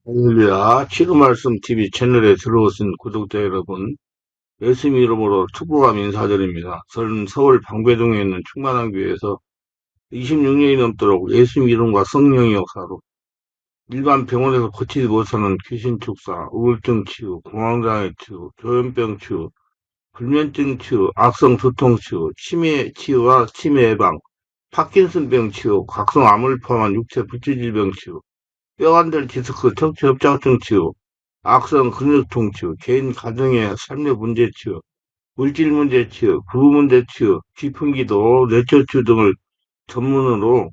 할렐루야, 지금 말씀 TV 채널에 들어오신 구독자 여러분, 예수님 이름으로 축복함 인사드립니다. 저는 서울 방배동에 있는 충만한 교회에서 26년이 넘도록 예수님 이름과 성령의 역사로 일반 병원에서 고치지 못하는 귀신 축사, 우울증 치유, 공황장애 치유, 조현병 치유, 불면증 치유, 악성 두통 치유, 치매 치유와 치매 예방, 파킨슨병 치유, 각성암을 포함한 육체 불치질병 치유, 뼈관절 디스크, 척추 협착증 치유, 악성 근육통 치유, 개인 가정의 삶의 문제 치유, 물질 문제 치유, 부부 문제 치유, 기풍기도, 뇌철 치유 등을 전문으로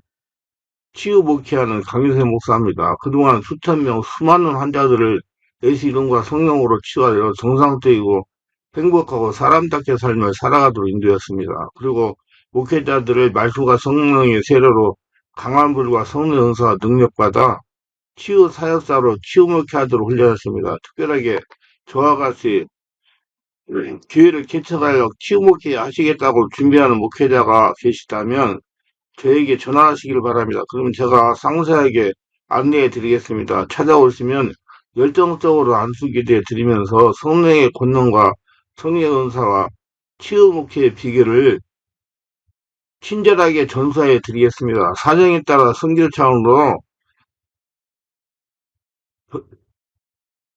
치유 목회하는 강윤세 목사입니다. 그동안 수천 명, 수많은 환자들을 예수 이름과 성령으로 치유하여 정상적이고 행복하고 사람답게 삶을 살아가도록 인도했습니다. 그리고 목회자들의 말씀과 성령의 세례로 강한 불과 성령 은사와 능력받아 치유 사역사로 치유 목회하도록 훈련했습니다. 특별하게 저와 같이 교회를 개척하여 치유 목회 하시겠다고 준비하는 목회자가 계시다면 저에게 전화하시길 바랍니다. 그럼 제가 상세하게 안내해 드리겠습니다. 찾아오시면 열정적으로 안수기도해 드리면서 성령의 권능과 성령의 은사와 치유 목회의 비결을 친절하게 전수해 드리겠습니다. 사정에 따라 선교 차원으로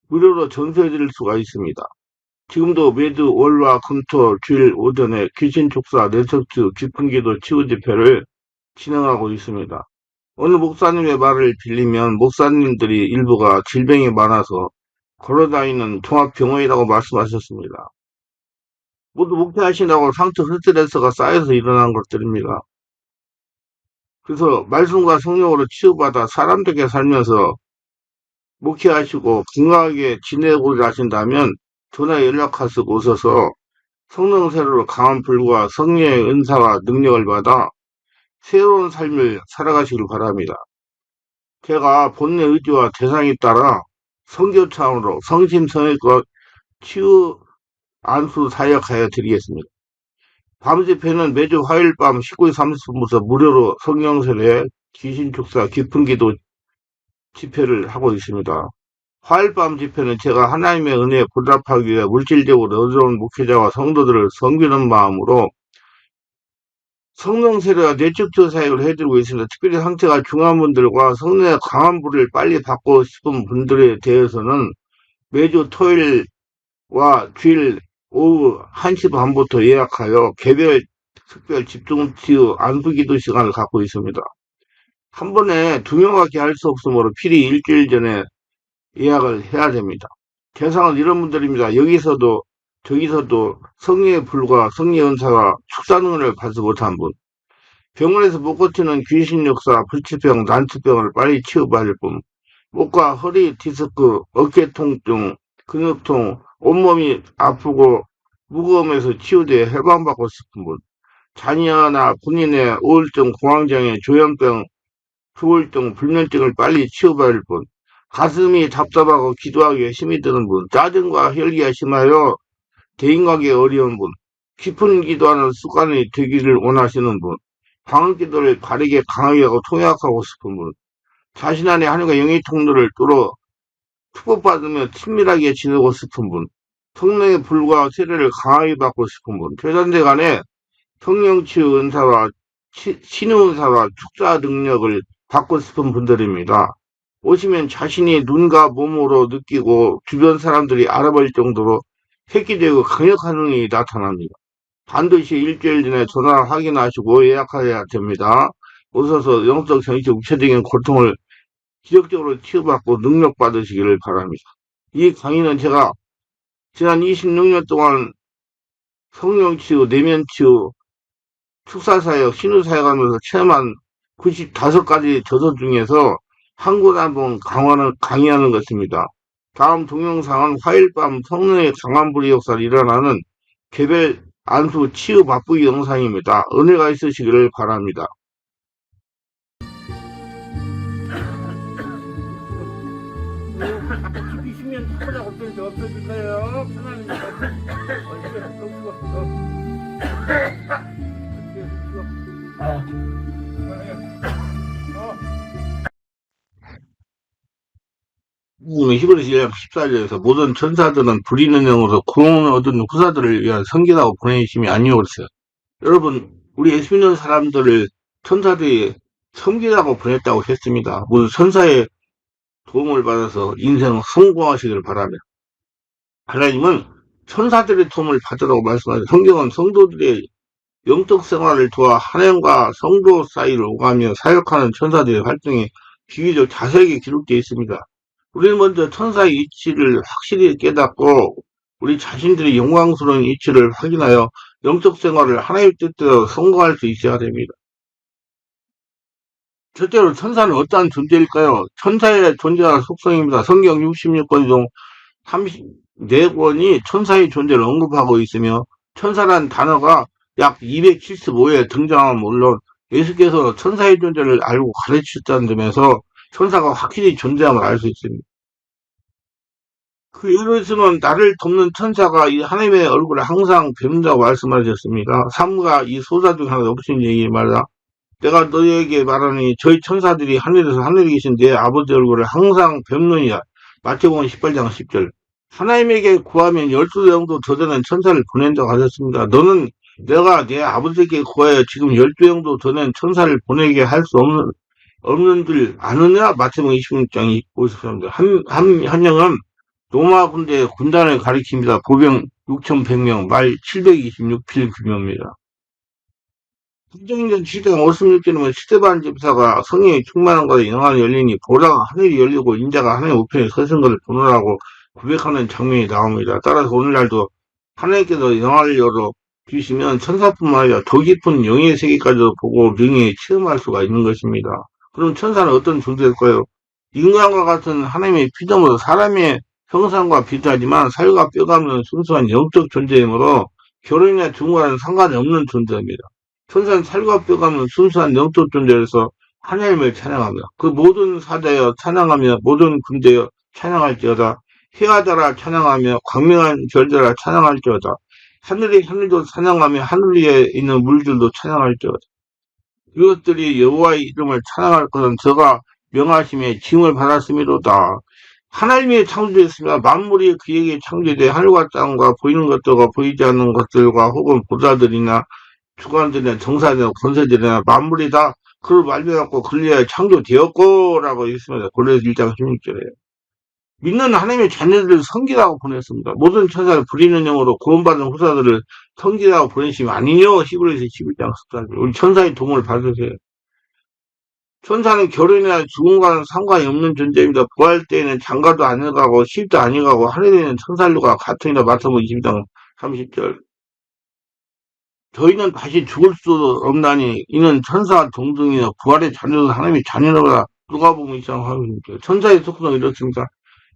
무료로 전수해 드릴 수가 있습니다. 지금도 매주 월화 금토 주일 오전에 귀신 촉사 내석주 기풍기도 치유 집회를 진행하고 있습니다. 어느 목사님의 말을 빌리면 목사님들이 일부가 질병이 많아서 걸어다니는 종합병원이라고 말씀하셨습니다. 모두 목회하신다고 상처 스트레스가 쌓여서 일어난 것들입니다. 그래서 말씀과 성령으로 치유받아 사람들에게 살면서 목회하시고 건강하게 지내고자 하신다면 전화 연락하셔서 오셔서 성령 세례로 강한 불과 성령의 은사와 능력을 받아 새로운 삶을 살아가시길 바랍니다. 제가 본래 의지와 대상에 따라 선교 차원으로 성심성의껏 치유 안수 사역하여 드리겠습니다. 밤 집회는 매주 화요일 밤 19시 30분부터 무료로 성령 세례, 귀신 축사, 깊은 기도 집회를 하고 있습니다. 화요일 밤 집회는 제가 하나님의 은혜에 보답하기 위해 물질적으로 어려운 목회자와 성도들을 섬기는 마음으로 성령 세례와 뇌축조 사역을 해드리고 있습니다. 특별히 상태가 중한 분들과 성령의 강한 불을 빨리 받고 싶은 분들에 대해서는 매주 토요일과 주일 오후 1시 반부터 예약하여 개별 특별 집중 치유 안수 기도 시간을 갖고 있습니다. 한 번에 두 명밖에 할 수 없으므로 필히 일주일 전에 예약을 해야 됩니다. 대상은 이런 분들입니다. 여기서도 저기서도 성령의 불과 성령의 은사가 축사능을 받지 못한 분, 병원에서 못 고치는 귀신 역사, 불치병, 난치병을 빨리 치유받을 분, 목과 허리, 디스크, 어깨 통증, 근육통, 온몸이 아프고 무거움에서 치유돼 해방받고 싶은 분, 자녀나 본인의 우울증, 공황장애, 조현병, 우울증, 불면증을 빨리 치유받을 분, 가슴이 답답하고 기도하기에 힘이 드는 분, 짜증과 혈기가 심하여 대인관계 어려운 분, 깊은 기도하는 습관이 되기를 원하시는 분, 방언 기도를 바르게 강하게 하고 통역하고 싶은 분, 자신 안에 하나님과 영의 통로를 뚫어 축복받으며 친밀하게 지내고 싶은 분, 성령의 불과 세례를 강하게 받고 싶은 분, 교단들 간에 성령치유 은사와 신의 은사와 축사 능력을 받고 싶은 분들입니다. 오시면 자신이 눈과 몸으로 느끼고 주변 사람들이 알아볼 정도로 획기되고 강력한 능력이 나타납니다. 반드시 일주일 전에 전화 확인하시고 예약해야 됩니다. 오셔서 영적, 정신적, 육체적인 고통을 기적적으로 치유받고 능력 받으시기를 바랍니다. 이 강의는 제가 지난 26년 동안 성령치유, 내면치유, 축사사역, 신유사역하면서 체험한 95가지 저서 중에서 한 곳 한 번 강의하는 것입니다. 다음 동영상은 화요일 밤 성령의 강한 불의 역사를 일어나는 개별 안수 치유 바쁘기 영상입니다. 은혜가 있으시기를 바랍니다. 비시면 타보자 없어질 없어질 거예요. 편안히. 히브리서 1장 14절에서 모든 천사들은 불의는 영으로 구원을 얻은 후사들을 위한 성기라고 보내심이 아니오 그랬어요. 여러분, 우리 예수 믿는 사람들을 천사들이 섬기라고 보냈다고 했습니다. 모두 천사의 도움을 받아서 인생 성공하시기를 바라며 하나님은 천사들의 도움을 받으라고 말씀하세요. 성경은 성도들의 영적 생활을 도와 하나님과 성도 사이를 오가며 사역하는 천사들의 활동이 비교적 자세하게 기록되어 있습니다. 우리는 먼저 천사의 이치를 확실히 깨닫고 우리 자신들의 영광스러운 이치를 확인하여 영적 생활을 하나님의 뜻대로 성공할 수 있어야 됩니다. 첫째로 천사는 어떠한 존재일까요? 천사의 존재와 속성입니다. 성경 66권 중 34권이 천사의 존재를 언급하고 있으며 천사란 단어가 약 275회 등장함은 물론 예수께서 천사의 존재를 알고 가르치셨다는 점에서 천사가 확실히 존재함을 알 수 있습니다. 그 예로 있으면 나를 돕는 천사가 이 하나님의 얼굴을 항상 뵙는다고 말씀하셨습니다. 삼가 이 소사 중 하나가 없으신 얘기 말이다. 내가 너희에게 말하니 저희 천사들이 하늘에서 하늘에 계신 내 아버지 얼굴을 항상 뵙느니라. 마태복음 18장 10절. 하나님에게 구하면 12대 정도 더 되는 천사를 보낸다고 하셨습니다. 너는 내가 내 아버지에게 구하여 지금 12 정도 더 되는 천사를 보내게 할 수 없는 줄 아느냐? 마태복음 26장 53절. 한 명은 로마 군대 군단을 가리킵니다. 보병 6,100명, 말 726필 규모입니다. 성경인전 7장 56절이면 스데반 집사가 성령이 충만한 것에 영안이 열리니 보다가 하늘이 열리고 인자가 하나님의 우편에 서신 것을 보느라고 고백하는 장면이 나옵니다. 따라서 오늘날도 하나님께서 영안을 열어 주시면 천사뿐만 아니라 더 깊은 영의 세계까지도 보고 능히 체험할 수가 있는 것입니다. 그럼 천사는 어떤 존재일까요? 인간과 같은 하나님의 피조물로 사람의 형상과 비슷하지만 살과 뼈가 없는 순수한 영적 존재이므로 결혼이나 중과는 상관이 없는 존재입니다. 천사는 살과 뼈가 없는 순수한 영적 존재로서 하나님을 찬양합니다. 그 모든 사자여 찬양하며 모든 군대여 찬양할지어다. 해가 달아 찬양하며 광명한 별들아 찬양할지어다. 하늘도 찬양하며 하늘 위에 있는 물들도 찬양할지어다. 이것들이 여호와의 이름을 찬양할 것은 저가 명하심에 징을 받았음이로다. 하나님이 창조했습니다. 만물이 그에게 창조돼 하늘과 땅과 보이는 것들과 보이지 않는 것들과 혹은 보좌들이나 주관들이나 정사들이나 권세들이나 만물이 다 그를 말미암고 그리하여 창조되었고라고 있습니다. 고린도서 1장 16절에. 믿는 하나님의 자녀들을 섬기라고 보냈습니다. 모든 천사를 부리는 영으로 구원받은 후사들을 섬기라고 보내시면 아니뇨. 히브리서 11장 14절. 우리 천사의 도움을 받으세요. 천사는 결혼이나 죽음과는 상관이 없는 존재입니다. 부활 때에는 장가도 안 가고 시집도 안 가고 하늘에는 천살류가 같으니라. 마태복음 22장 30절. 저희는 다시 죽을 수 없나니 이는 천사 동등이나 부활의 자녀도 하나님의 자녀라. 누가복음 2장 30절. 천사의 속성은 이렇습니다.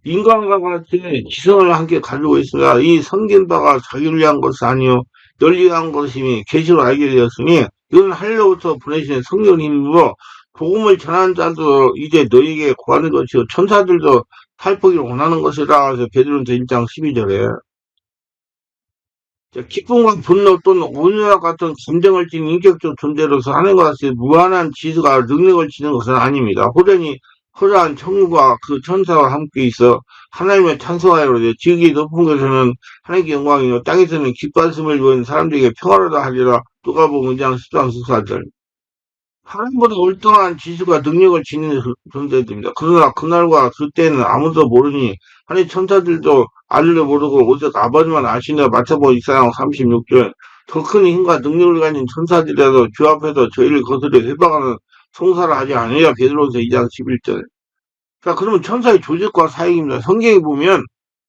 인간과 같이 지성을 함께 가지고 있으나 이 섬긴 바가 자기를 위한 것이 아니요 널리 위한 것임이 계시로 알게 되었으니 이건 하늘로부터 보내신 성령의 힘으로 복음을 전하는 자도 이제 너희에게 구하는 것이요 천사들도 살포기를 원하는 것이라. 그래서 베드로전서 1장 12절에 기쁨과 분노 또는 온유와 같은 감정을 지닌 인격적 존재로서 하나님과 같이 무한한 지수가 능력을 지닌 것은 아닙니다. 호련히 허다한 천국과 그 천사와 함께 있어 하나님의 찬송하여 지극히 높은 곳에서는 하나님의 영광이요 땅에서는 기뻐하심을 입은 사람들에게 평화로다 하리라. 누가복음 1장 13, 14절. 하나님보다 월등한 지수가 능력을 지닌 존재들입니다. 그러나 그날과 그때는 아무도 모르니 하나님 천사들도 알리를 모르고 오직 아버지만 아시냐. 마태복음 2장 36절. 더 큰 힘과 능력을 가진 천사들이라도 주 앞에서 저희를 거스려 회방하는 송사를 하지 않으려. 베드로전서 2장 11절. 자, 그러면 천사의 조직과 사역입니다. 성경에 보면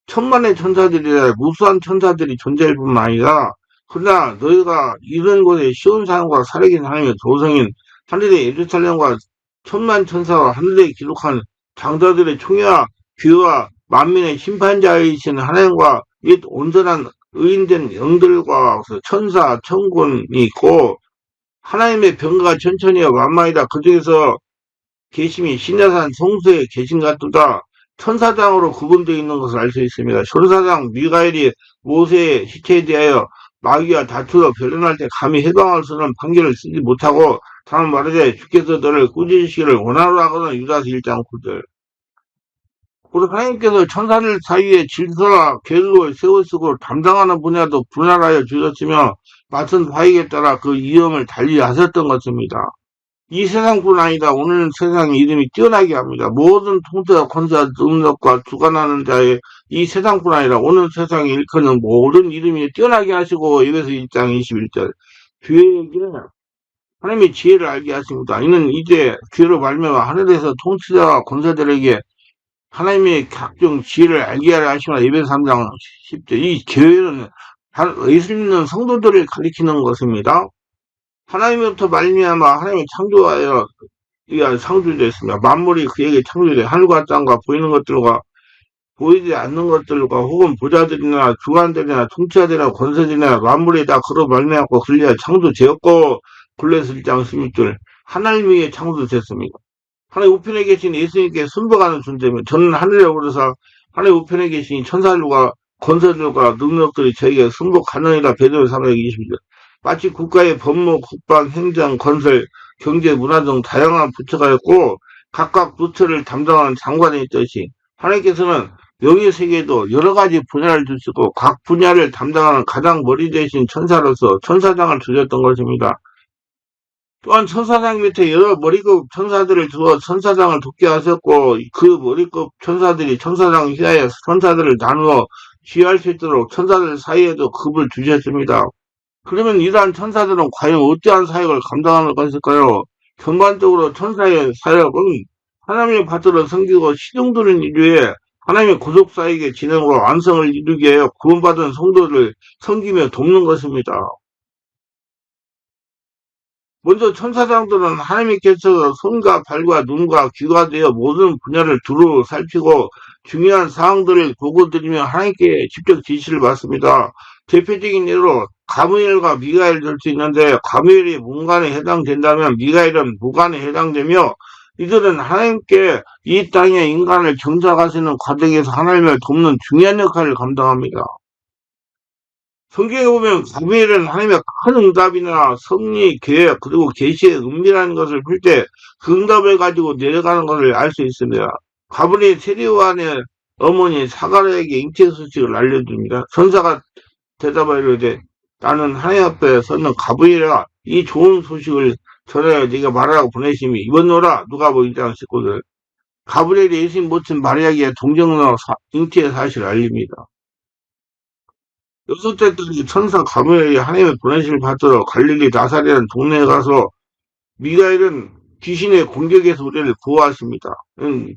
천만의 천사들이라 무수한 천사들이 존재할 뿐만 아니라 그러나 너희가 이런 곳에 쉬운 사람과 살아계신 하나님의 조성인 하늘의 예루살렘과 천만 천사와 하늘에 기록한 장자들의 총회와 귀와 만민의 심판자이신 하나님과 및 온전한 의인된 영들과 천사, 천군이 있고 하나님의 병가가 천천히와 만만이다. 그 중에서 계심이 신야산 성수에 계신 같도다. 천사장으로 구분되어 있는 것을 알 수 있습니다. 천사장 미가엘이 모세의 시체에 대하여 마귀와 다투어 변론할 때 감히 해방할 수 있는 판결을 쓰지 못하고 다만 말하되 주께서 너를 꾸짖으시기를 원하노라 하거든. 유다서 1장 9절. 우리 하나님께서 천사들 사이에 질서와 계율을 세우시고 담당하는 분야도 분할하여 주셨으며 맡은 사역에 따라 그 위엄을 달리 하셨던 것입니다. 이 세상뿐 아니라 오늘 세상의 이름이 뛰어나게 합니다. 모든 통치와 권세와 능력과 주관하는 자의 이 세상뿐 아니라 오늘 세상에 일컫는 모든 이름이 뛰어나게 하시고 에베소 1장 21절 교회에게 하나님의 지혜를 알게 하십니다. 이는 이제 귀로 말미암아 하늘에서 통치자와 권세들에게 하나님의 각종 지혜를 알게 하려 하시면 에베소 3장 10절 이 교회는 예수 믿는 성도들을 가리키는 것입니다. 하나님으로부터 말미암아 하나님이 창조하여 이가 창조되었습니다. 만물이 그에게 창조돼 하늘과 땅과 보이는 것들과 보이지 않는 것들과 혹은 보좌들이나 주관들이나 통치자들이나 권세들이나 만물이 다 그로 말미암고 그리하 창조되었고 골로새 1장 16절 하나님이 창조됐습니다. 하나님 우편에 계신 예수님께 순복하는 존재입니다. 저는 하늘에 오르사 하나님 우편에 계신 천사들과 권세들과 능력들이 저에게 순복하느니라 베드로 3장 20절 마치 국가의 법무, 국방, 행정, 건설, 경제, 문화 등 다양한 부처가 있고 각각 부처를 담당하는 장관이 있듯이 하나님께서는 영의 세계에도 여러 가지 분야를 주시고 각 분야를 담당하는 가장 머리 대신 천사로서 천사장을 주셨던 것입니다. 또한 천사장 밑에 여러 머리급 천사들을 두어 천사장을 돕게 하셨고 그 머리급 천사들이 천사장 이하에 천사들을 나누어 지휘할 수 있도록 천사들 사이에도 급을 주셨습니다. 그러면 이러한 천사들은 과연 어떠한 사역을 감당하는 것일까요? 전반적으로 천사의 사역은 하나님의 받들어 섬기고 시종드는 인류에 하나님의 구속사역의 진행으로 완성을 이루게 하여 구원받은 성도를 섬기며 돕는 것입니다. 먼저 천사장들은 하나님께서 손과 발과 눈과 귀가 되어 모든 분야를 두루 살피고 중요한 사항들을 보고드리며 하나님께 직접 지시를 받습니다. 대표적인 예로 가브리엘과 미가엘 될 수 있는데 가브리엘이 문간에 해당된다면 미가엘은 무간에 해당되며 이들은 하나님께 이 땅에 인간을 정착하시는 과정에서 하나님을 돕는 중요한 역할을 감당합니다. 성경에 보면 가브리엘은 하나님의 큰 응답이나 섭리, 계획, 그리고 계시의 은밀한 것을 풀 때 그 응답을 가지고 내려가는 것을 알 수 있습니다. 가브리엘 세리요한의 어머니 사가랴에게 잉태 소식을 알려줍니다. 천사가 대답하여 이르되 나는 하나님 앞에 서는 가브리엘아 이 좋은 소식을 전하여 네가 말하라고 보내심이 이번노라 누가복음 1장 19절 가브리엘이 예수님 모친 마리아에게 동정로 잉태의 사실을 알립니다. 여섯째 딸이 천사 가브리엘이 하나님의 보내심을 받들어 갈릴리 나사렛이라는 동네에 가서 미가엘은 귀신의 공격에서 우리를 보호하십니다.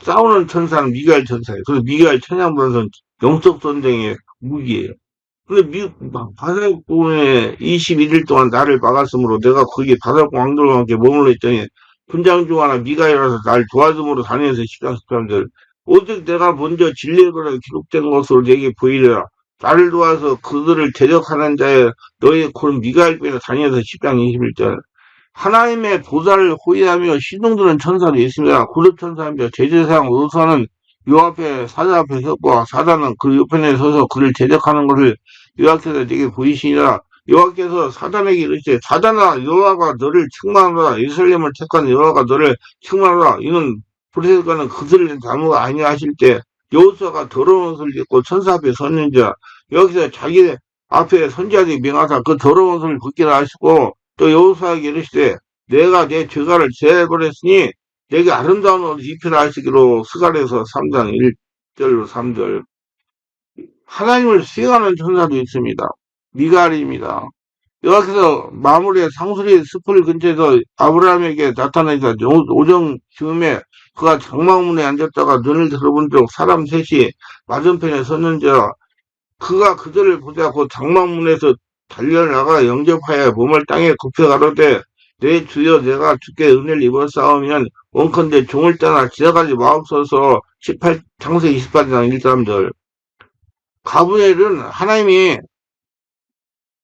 싸우는 천사는 미가엘 천사예요. 그래서 미가엘 천양분은 영적 전쟁의 무기예요. 근데 바살공에 21일 동안 나를 막았으므로 내가 거기 바살공 왕들과 함께 머물러 있더니 군장 중 하나 미가엘이라서 날 도와줌으로 다니면서 10장 13절 오직 내가 먼저 진리의 글에 기록된 것으로 내게 보이리라. 나를 도와서 그들을 대적하는 자의 너의 곧 미가엘 빼서 다니면서 10장 21절 하나님의 보좌를 호위하며 시동드는 천사도 있습니다. 구급천사입니다. 제재상 의사는 요 앞에 사자 앞에 섰고 사자는 그 옆편에 서서 그를 대적하는 것을 여호와께서 네게 보이시니라. 여호와께서 사단에게 이르시되 사단아 여호와가 너를 책망하노라. 예루살렘을 택한 여호와가 너를 책망하노라. 이는 브레스가는 그들을 나무가 아니라 하실 때 여호수아가 더러운 옷을 입고 천사 앞에 섰는지라. 여기서 자기 앞에 선지자들이 명하사 그 더러운 옷을 벗기라 하시고 또 여호수아에게 이르시되 내가 내 죄가를 제해버렸으니 내게 아름다운 옷을 입히라 하시기로 스가랴서 3장 1절로 3절 하나님을 수행하는 천사도 있습니다. 미가엘입니다. 여호와께서 마무리에 상수리 숲을 근처에서 아브라함에게 나타나시다 오정 즈음에 그가 장막문에 앉았다가 눈을 들어본 적 사람 셋이 맞은편에 섰는지라 그가 그들을 보자 곧 장막문에서 달려나가 영접하여 몸을 땅에 굽혀 가로되 내 주여 내가 주께 은혜를 입었사오면 원컨대 종을 떠나 지나가지 마옵소서. 창세 28장 1~3절 가브리엘은 하나님이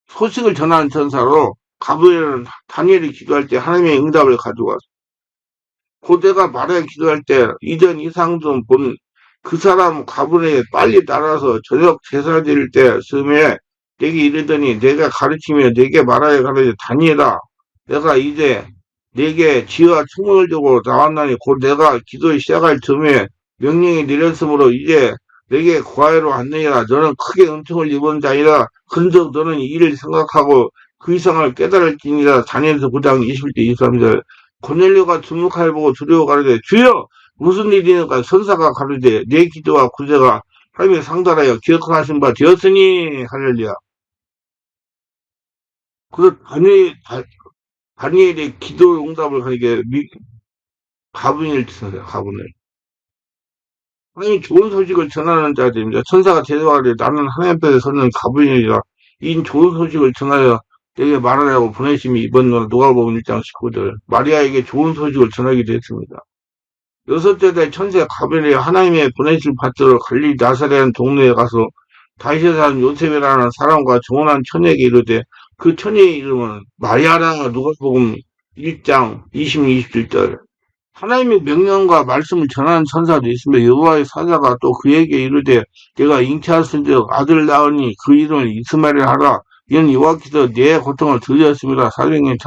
소식을 전하는 천사로 가브리엘은 다니엘이 기도할 때 하나님의 응답을 가지고 왔어. 고대가 말해 기도할 때 이전 이상 좀 본 그 사람 가브리엘이 빨리 날아서 저녁 제사 드릴 때 즈음에 내게 이르더니 내가 가르치며 내게 말하여 가르쳐 다니엘아 내가 이제 내게 지혜와 총명을 주고 나왔나니 곧 내가 기도를 시작할 즈음에 명령이 내렸으므로 이제 내게 고아회로 안내해라. 너는 크게 은총을 입은 자이라. 그런즉 너는 이 일을 생각하고 그 이상을 깨달을지니라. 다니엘서 9장 20절 23절. 고넬료가 주목하여 보고 두려워 가로되 주여 무슨 일이니까. 선사가 가로되 내 기도와 구제가 하나님의 상달하여 기억하신 바 되었으니. 할렐루야. 그 다니엘의 기도 응답을 하게 가분을 주세요. 가분을. 하나님 좋은 소식을 전하는 자들입니다. 천사가 대답하되 나는 하나님 앞에 서는 가브리엘이라. 이 좋은 소식을 전하여 내게 말하라고 보내심이 이번 누가복음 1장 19절. 마리아에게 좋은 소식을 전하기도 했습니다. 여섯째 달 천사 가브리엘이 하나님의 보내실 받들어 갈릴리 나사렛 동네에 가서 다윗에 사는 요셉이라는 사람과 정혼한 처녀에게 이르되 그 처녀의 이름은 마리아라. 누가복음 1장 20, 27절. 하나님의 명령과 말씀을 전하는 천사도 있으며 여호와의 사자가 또 그에게 이르되 내가 잉태하신즉 아들 낳으니 그 이름을 이스마엘이라 하라. 이는 여호와께서 내 고통을 들으셨습니다. 사도행전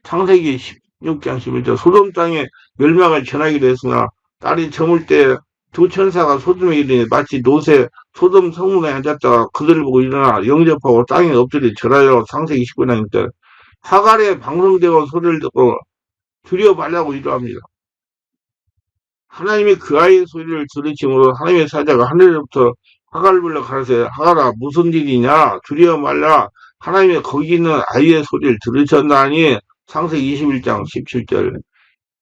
창세기 16장 11절. 소돔 땅에 멸망을 전하기도 했으나 딸이 저물 때 두 천사가 소돔에 이르니 마치 롯의 소돔 성문에 앉았다가 그들을 보고 일어나 영접하고 땅에 엎드려 절하여. 창세기 19장 1절. 하갈의 방송되고 소리를 듣고 두려워 말라고 이러합니다. 하나님이 그 아이의 소리를 들으심으로 하나님의 사자가 하늘로부터 하갈을 불러 가라사대 하갈아 무슨 일이냐 두려워 말라. 하나님이 거기 있는 아이의 소리를 들으셨나니. 창세기 21장 17절.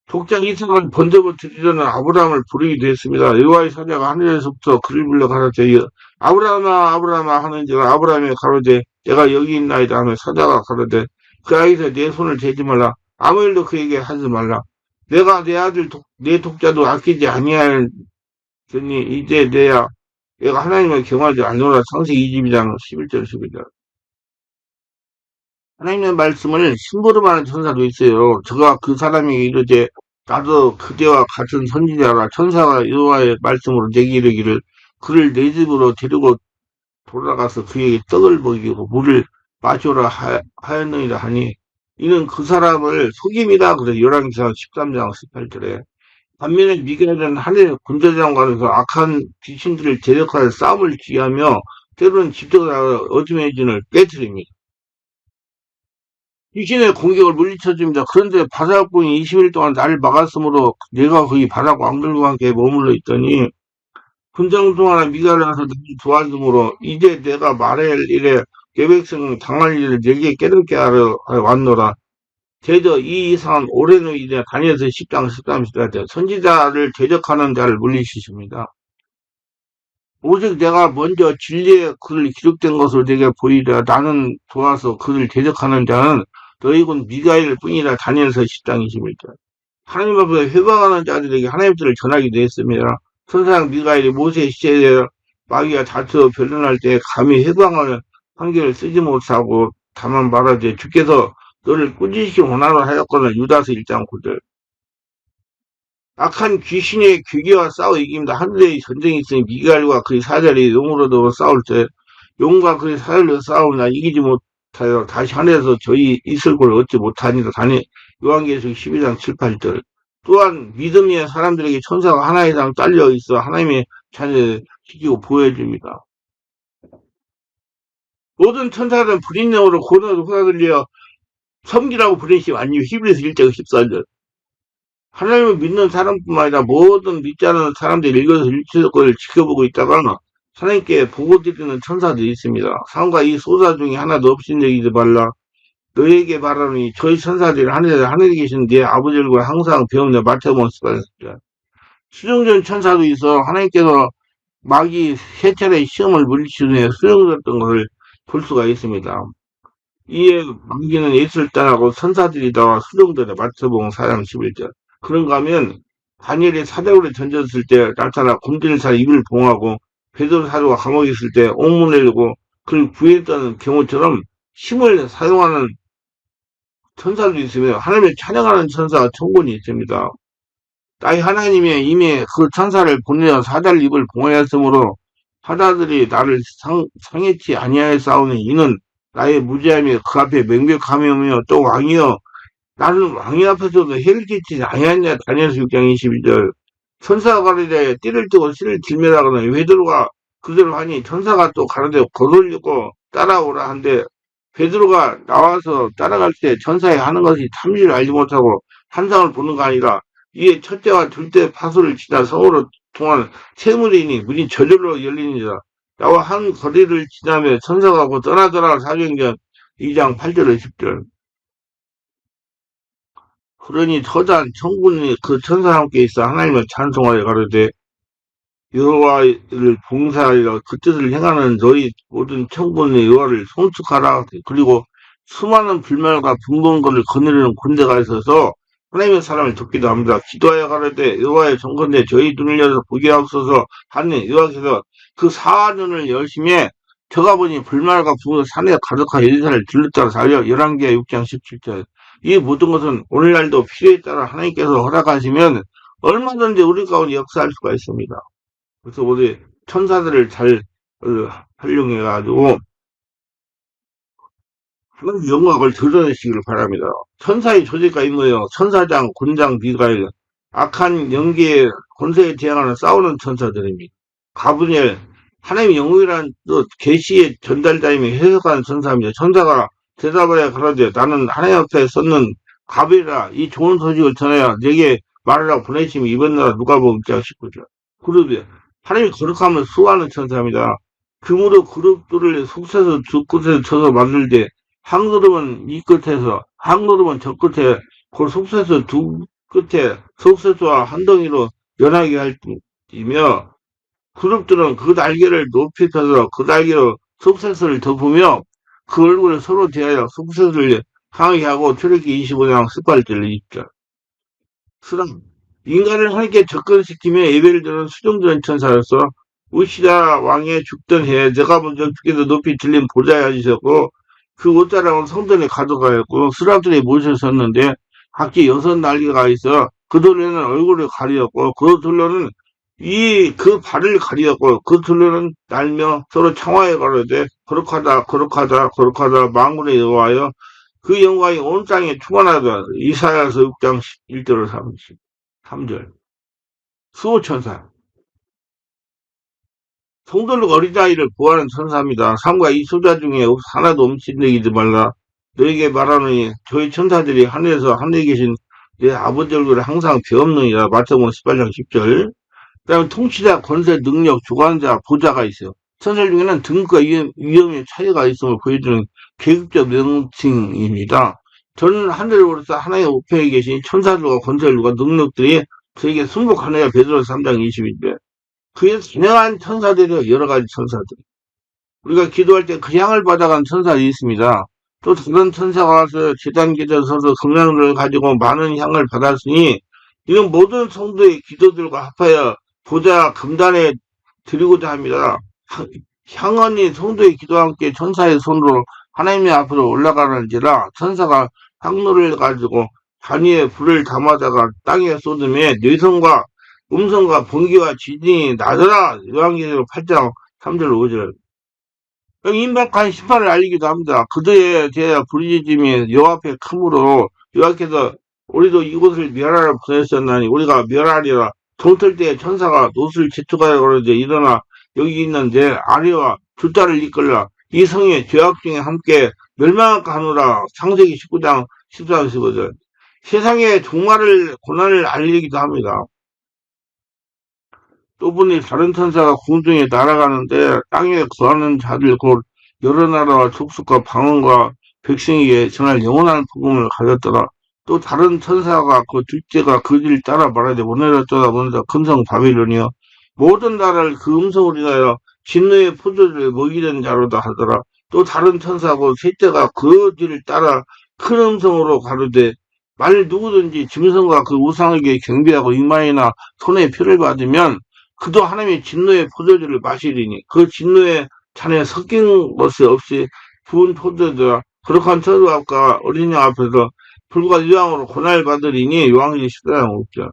독장 이삭을 번제로 드리려는 아브라함을 부르기도 했습니다. 여호와의 사자가 하늘에서부터 그를 불러 가라사대 아브라함아 아브라함아 하는지라. 아브라함이 가로되 내가 여기 있나이다 하며 사자가 가로되 그 아이에서 내 손을 대지 말라. 아무 일도 그에게 하지 말라. 내가 내 아들 내 독자도 아끼지 아니하였으니 이제 내가 하나님을 경하지 않노라. 창세기 22장 11절 12절. 하나님의 말씀을 심부름하는 천사도 있어요. 저가 그 사람에게 이르되 나도 그대와 같은 선지자라. 천사가 여호와의 말씀으로 내게 이르기를 그를 내 집으로 데리고 돌아가서 그에게 떡을 먹이고 물을 마시라 하였느니라 하니 이는 그 사람을 속임이다. 그래 열왕기상 13장 18절에. 반면에 미가엘은 하늘의 군대장관에서 악한 귀신들을 대적하여 싸움을 지휘하며 때로는 집적을 어둠의 진을 깨뜨립니다. 귀신의 공격을 물리쳐줍니다. 그런데 바사꾼이 20일 동안 나를 막았으므로 내가 거기 바사 왕들과 함께 머물러 있더니 군장 동안에 미가엘을 가서 나를 도와주므로 이제 내가 말할 일에 계백성 당할 일을 내게 깨닫게 하러 왔노라. 제저 이 이상은 오랜 후에 다니엘서 10장 13절 선지자를 대적하는 자를 물리치십니다. 오직 내가 먼저 진리의 글을 기록된 것을 내게 보이려 나는 도와서 그를 대적하는 자는 너희 군 미가엘 뿐이라. 다니엘서 10장 21절. 하나님 앞에 회방하는 자들에게 하나님의 뜻을 전하기도 했습니다. 천사장 미가엘이 모세의 시체에 마귀가 다투어 변론할 때 감히 회방을 한결을 쓰지 못하고 다만 말하되 주께서 너를 꾸짖기 원하노 하였거늘. 유다서 1장 9절. 악한 귀신의 괴계와 싸워 이깁니다. 하늘에 전쟁이 있으니 미가엘과 그의 사자들이 용으로도 싸울 때 용과 그의 사자들로 싸우나 이기지 못하여 다시 하늘에서 저희 있을 걸 얻지 못하니라. 요한계시록 12장 7, 8절. 또한 믿음의 사람들에게 천사가 하나 이상 딸려 있어 하나님의 자녀를 지키고 보호해줍니다. 모든 천사들은 불인령으로 고난을 호사들려 섬기라고 부르심 아니요. 히브리서 1장 14절. 하나님을 믿는 사람뿐만 아니라 모든 믿지 않는 사람들이 읽어서 일치될 것을 지켜보고 있다가 하나님께 보고드리는 천사들이 있습니다. 상과 이 소사 중에 하나도 없인 얘기지 말라. 너에게 말하노니 저희 천사들이 하늘에 계신 내 아버지들과 항상 배우며 마태복음 18장. 수정전 천사도 있어 하나님께서 마귀 세 차례 시험을 물리치는 수용됐던 것을 볼 수가 있습니다. 이에 마귀는 예수를 따라고 천사들이 나와 수정전에 마태복음 4장 11절. 그런가 하면 다니엘이 사대굴에 던졌을 때 나타나 곰들을 사 입을 봉하고 베드로 사도가 감옥에 있을 때 옥문을 열고 그를 구했다는 경우처럼 힘을 사용하는 천사도 있으며 하나님을 찬양하는 천사가 천군이 있습니다. 나의 하나님의 이미 그 천사를 보내어 사자를 입을 봉하였으므로 사자들이 나를 상해치 아니하여 싸우니 이는 나의 무죄함이 그 앞에 명백함이며 또 왕이여 나는 왕이 앞에서도 해를 끼치지 아니하냐. 다니엘서 6장 22절. 천사가 가로되 띠를 뜨고 씨를 질매라거나 베드로가 그대로 하니 천사가 또 가로되 거슬리고 따라오라 한데 베드로가 나와서 따라갈 때 천사의 하는 것이 참지를 알지 못하고 환상을 보는 거 아니라 이에 첫째와 둘째 파수를 지나 성으로 통한 세문이니 문이 저절로 열리니라. 나와 한 거리를 지나며 천사가 곧 떠나더라. 사도행전 2장 8절에 10절. 그러니 서단 천군이 그 천사와 함께 있어 하나님을 찬송하여 가로되 여호와를 봉사하리라. 그 뜻을 행하는 너희 모든 천군의 여호와를 송축하라. 그리고 수많은 불말과 분봉거를 거느리는 군대가 있어서 하나님의 사람을 돕기도 합니다. 기도하여 가로되 여호와의 정건대 저희 눈을 열어서 보게 하옵소서 하니 여호와께서 그 사눈을 열심히 저가 보니 불말과 분봉 산에 가득한 엘리사를 들렀다가 살려 열왕기하 6장 17절. 이 모든 것은 오늘날도 필요에 따라 하나님께서 허락하시면 얼마든지 우리 가운데 역사할 수가 있습니다. 그래서 우리 천사들을 잘 활용해가지고 하나님의 영광을 드러내시기를 바랍니다. 천사의 조직과 임무요. 천사장, 군장, 미가엘, 악한 영계의 권세에 대항하는 싸우는 천사들입니다. 가브리엘, 하나님의 영웅이라는 또 계시의 전달자임이 해석하는 천사입니다. 천사가 대답하여 가로되 나는 하나님 앞에 섰는 가브리엘아 이 좋은 소식을 전하여 내게 말하라고 보내심이 이번 나라 누가복음 6장 19절. 그룹이 하나님이 거룩함을 수호하는 천사입니다. 금으로 그룹들을 속세서 두 끝에서 쳐서 만들 때 한 그룹은 이 끝에서 한 그룹은 저 끝에 그 속세서 두 끝에 속세서와 한 덩이로 연하게 할지며 그룹들은 그 날개를 높이 펴서 그 날개로 속세서를 덮으며 그 얼굴을 서로 대하여 속세서를 강하게 하고 출애굽기 25장 18절 20절. 수랑 인간을 하나님께 접근시키며 예배를 드는 수종드는 천사로서 우시다 왕의 죽던 해에 내가 먼저 주께서 높이 들린 보좌에 앉으셨고 그 옷자락은 성전에 가져가였고 수락들이 모셔 섰는데 각기 6날개가 있어 그 둘레는 얼굴을 가리었고 그 둘레는 그 발을 가리었고 그 둘레는 날며 서로 청하에 가로되 거룩하다 거룩하다 거룩하다 만군의 여호와여 그 영광이 온 땅에 충만하다. 이사야서 6장 1절로 3절. 수호천사. 성도를 어린아이를 보호하는 천사입니다. 삼가 이 소자 중에 하나도 엄신되기지 말라. 너에게 말하노니 저희 천사들이 하늘에서 하늘에 계신 내 아버지 얼굴을 항상 배없느니라. 마태복음 18장 10절. 그 다음에 통치자, 권세, 능력, 주관자, 보좌가 있어요. 천사 중에는 등급과 위험의 차이가 있음을 보여주는 계급적 명칭입니다. 저는 하늘로서 하나의 우편에 계신 천사들과 권세들과 능력들이 저에게 승복하느냐. 베드로서 3장 21절. 그의 다양한 천사들이 여러 가지 천사들. 우리가 기도할 때 그 향을 받아간 천사들이 있습니다. 또 다른 천사가 와서 제단계에 서서 금양을 가지고 많은 향을 받았으니 이런 모든 성도의 기도들과 합하여 보좌 금단에 드리고자 합니다. 향언이 성도의 기도와 함께 천사의 손으로 하나님의 앞으로 올라가는지라 천사가 향로를 가지고 단위에 불을 담아다가 땅에 쏟음에 뇌성과 음성과 번개와 지진이 나더라. 요한계시록 8장 3절 5절. 임박한 심판을 알리기도 합니다. 그들에 대하여 부르짖음이 여호와 앞에 크므로 여호와께서 우리도 이곳을 멸하라 보냈었나니 우리가 멸하리라. 동틀 때 천사가 노수를 재촉하여 그러되 일어나 여기 있는데 아래와 두 딸을 이끌라. 이 성의 죄악 중에 함께 멸망할까 하노라. 창세기 19장 14, 15절. 세상의 종말을 고난을 알리기도 합니다. 또 보니 다른 천사가 공중에 날아가는데 땅에 거하는 자들 곧 여러 나라와 족속과 방언과 백성에게 전할 영원한 복음을 가졌더라. 또 다른 천사가 그 둘째가 그 길 따라 말하되 오늘을 떠나보내다 금성 바빌론이여 모든 나라를 그 음성으로 인하여 진노의 포도주를 먹이는 자로다 하더라. 또 다른 천사고 셋째가 그 길을 따라 큰 음성으로 가로되 만일 누구든지 짐승과 그 우상에게 경배하고 이마이나 손에 표를 받으면 그도 하나님의 진노의 포도주를 마시리니 그 진노의 잔에 섞인 것이 없이 부은 포도주라. 거룩한 천사 앞과 어린 양 앞에서 불과 유황으로 고난을 받으리니. 요한계시록 14장 5절.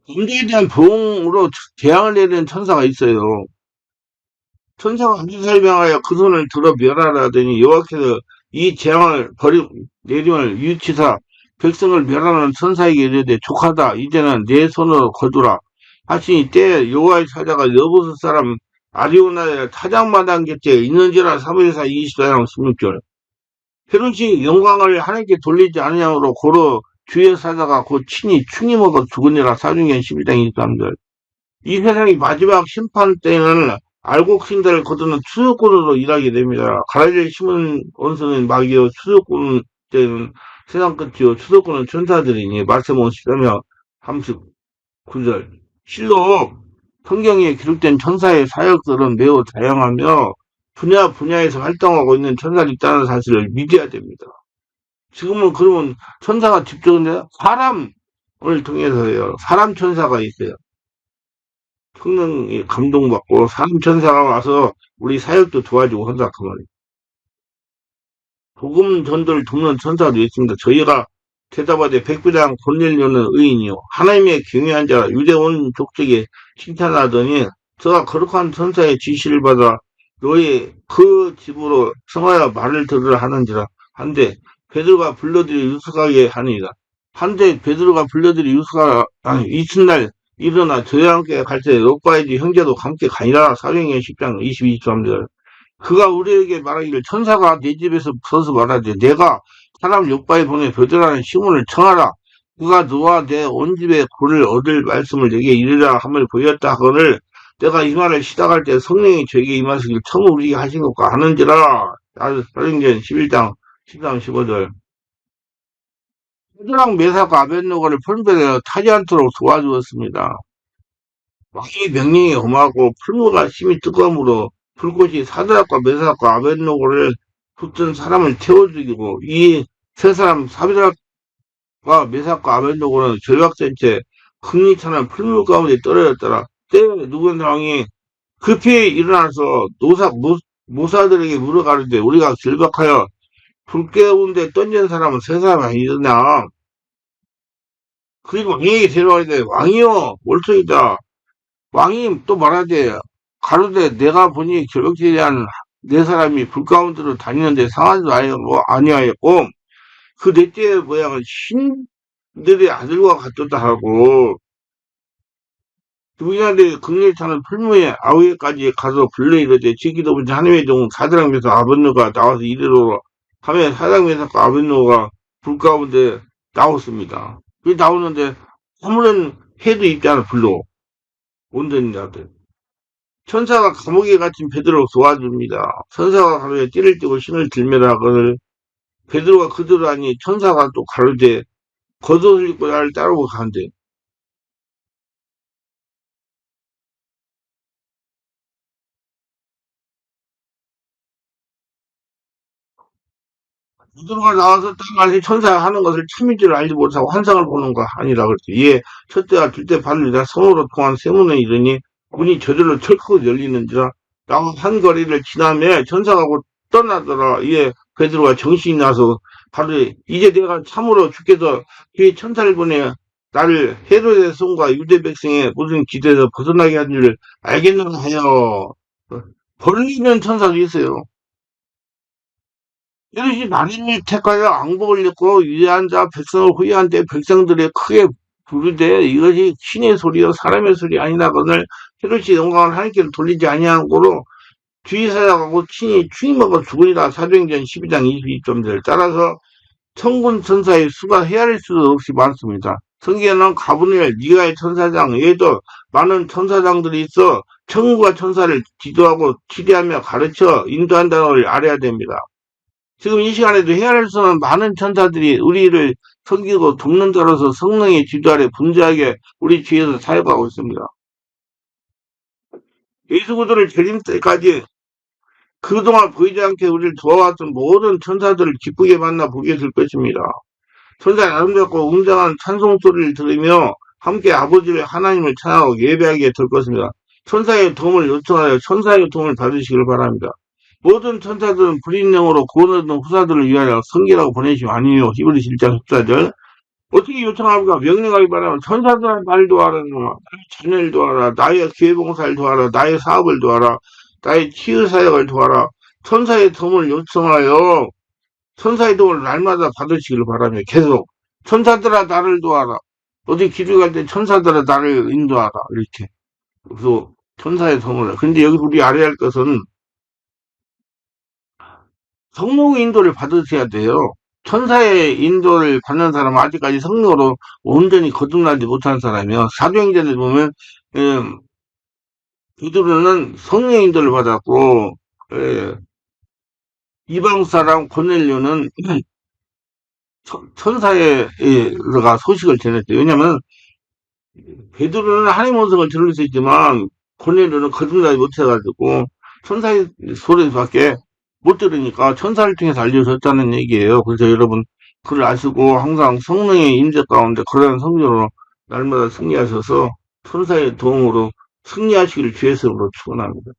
범죄에 대한 보응으로 재앙을 내리는 천사가 있어요. 천사가 아주 설명하여 그 손을 들어 멸하라 하더니 여호와께서 이 재앙을 내림을 유치사 백성을 멸하는 천사에게 이르되 족하다. 이제는 내 손으로 거두라. 하시니 때에 여호와의 사자가 여부스 사람 아리오나의 타작마당 곁에 있는지라. 3일사 24장 16절. 헤롯이 영광을 하나님께 돌리지 않으므로 고로 주의 사자가 곧 친히 충이 먹어 죽으니라. 사도행전 11장 23절. 이 세상이 마지막 심판 때에는 알곡신들을 거두는 추수꾼으로 일하게 됩니다. 가라지를 심은 원수는 마귀요, 추수꾼 때는 세상 끝이요, 추수꾼은 천사들이니. 마태복음 13장 39절. 실로 성경에 기록된 천사의 사역들은 매우 다양하며 분야에서 활동하고 있는 천사들이 있다는 사실을 믿어야 됩니다. 지금은 그러면 천사가 직접인데 사람을 통해서요. 사람 천사가 있어요. 성령이 감동받고 사람 천사가 와서 우리 사역도 도와주고 한다 그 말이에요. 복음 전도를 돕는 천사도 있습니다. 저희가 대답하되 백부장 고넬료는 의인이요 하나님의 경외한 자라 유대 온 족속에 칭찬하더니 저가 거룩한 천사의 지시를 받아 너희 그 집으로 성하여 말을 들으라 하는지라. 한데 베드로가 불러들이 유숙하게 하니라. 한데 베드로가 불러들이 이튿날 일어나 저희와 함께 갈 때 롯바이디 형제도 함께 가니라. 사도행전 10장 22-23절. 그가 우리에게 말하기를 천사가 내 집에서 서서 말하되 내가 사람 롯바에 보내 베드로라는 시몬을 청하라. 그가 너와 내 온 집에 구를 얻을 말씀을 내게 이르라 함을 보였다 하거늘 내가 이 말을 시작할 때 성령이 저에게 임하시길 처음 우리에게 하신 것과 하는지라. 사도행전 11장 13, 15절. 베드로랑 메삭과 아벳노고를 분별하여 타지 않도록 도와주었습니다. 왕의 명령이 험하고 풀무가 심히 뜨거움으로 불꽃이 사드락과 메삭과 아벳노고를 붙든 사람을 태워 죽이고 이 세 사람 사드락과 메삭과 아벳노고는 절박된 채 흥리찬한 풀무 가운데 떨어졌더라. 때에 누군 왕이 급히 일어나서 모사들에게 물어가는데 우리가 절박하여 불 가운데 던진 사람은 세 사람이 아니었냐. 그리고 왕에게 데려가는데 왕이여 월성이다. 왕이 또 말하되 가로되 내가 보니 결벽지에 대한 네 사람이 불 가운데로 다니는데 상하지도 아니하였고 그 넷째의 모양은 신들의 아들과 같았다 하고 누구냐데 극렬히 타는 풀무에 아우에까지 가서 불러 이르되 지키도 보지 하나님의 종 사드락에서 아벤노가 나와서 이르러 하면 사드락에서가 아벤노가 불 가운데 나왔습니다. 그 나오는데 아무런 해도 있지 않아 불로 온전히 자들. 천사가 감옥에 갇힌 베드로를 도와줍니다. 천사가 가로되 띠를 띠고 신을 들매라 하거늘 베드로가 그대로 하니 천사가 또 가로되 겉옷을 입고 나를 따르고 가는데 베드로가 나와서 땅을 천사가 하는 것을 참인 줄 알지 못하고 환상을 보는가 아니라 그랬지. 이에 첫째와 둘째 발을 다 성으로 통한 세문에 이르니 문이 저절로 철컥 열리는지라. 나와 한 거리를 지나며 천사가 곧 떠나더라. 이에 베드로가 정신이 나서 가로되 이제 내가 참으로 주께서 그 천사를 보내 나를 헤로데 손과 유대 백성의 모든 기대에서 벗어나게 한 줄을 알겠는가 하여. 벌리는 천사도 있어요. 이것이 나를 택하여 앙복을 입고 위대한 자 백성을 후회한 때 백성들이 크게 부르되 이것이 신의 소리요 사람의 소리 아니라거늘 헤롯이 영광을 하나님께 돌리지 아니한 고로 주의사자하고 친히 추임하고 죽으리라. 사도행전 12장 22절. 따라서 천군 천사의 수가 헤아릴 수도 없이 많습니다. 성경에는 가브리엘, 미가엘 천사장 외에도 많은 천사장들이 있어 천군과 천사를 지도하고 치리하며 가르쳐 인도한다는 걸 알아야 됩니다. 지금 이 시간에도 헤아릴 수 없는 많은 천사들이 우리를 섬기고 돕는 자로서 성령의 지도 아래 분주하게 우리 뒤에서 사역하고 있습니다. 예수 그리스도를 재림 때까지 그동안 보이지 않게 우리를 도와왔던 모든 천사들을 기쁘게 만나 보게 될 것입니다. 천사의 아름답고 웅장한 찬송 소리를 들으며 함께 아버지의 하나님을 찬양하고 예배하게 될 것입니다. 천사의 도움을 요청하여 천사의 도움을 받으시길 바랍니다. 모든 천사들은 불인 영으로 구원 얻은 후사들을 위하여 성기라고 보내시면 아니요. 히브리 1장 14절. 어떻게 요청합니까? 명령하기 바라면 천사들은 나를 도와라, 나의 자녀를 도와라, 나의 교회봉사를 도와라, 나의 사업을 도와라, 나의 치유사역을 도와라. 천사의 도움을 요청하여 천사의 도움을 날마다 받으시길 바라며 계속 천사들아 나를 도와라. 어디 길을 갈 때 천사들아 나를 인도하라. 이렇게. 그래서 천사의 성을. 근데 여기 우리 알아야 할 것은 성령의 인도를 받으셔야 돼요. 천사의 인도를 받는 사람은 아직까지 성령으로 온전히 거듭나지 못한 사람이요. 사도행전을 보면 음, 베드로는 성령의 인도를 받았고 예, 이방 사람 고넬료는 천사가 소식을 전했대요. 왜냐하면 베드로는 하나님 음성을 들을 수 있지만 고넬료는 거듭나지 못해가지고 천사의 소리밖에 못 들으니까 천사를 통해서 알려졌다는 얘기예요. 그래서 여러분 그걸 아시고 항상 성령의 임재 가운데 그런 성령으로 날마다 승리하셔서 천사의 도움으로 승리하시기를 주의 이름으로 축원합니다.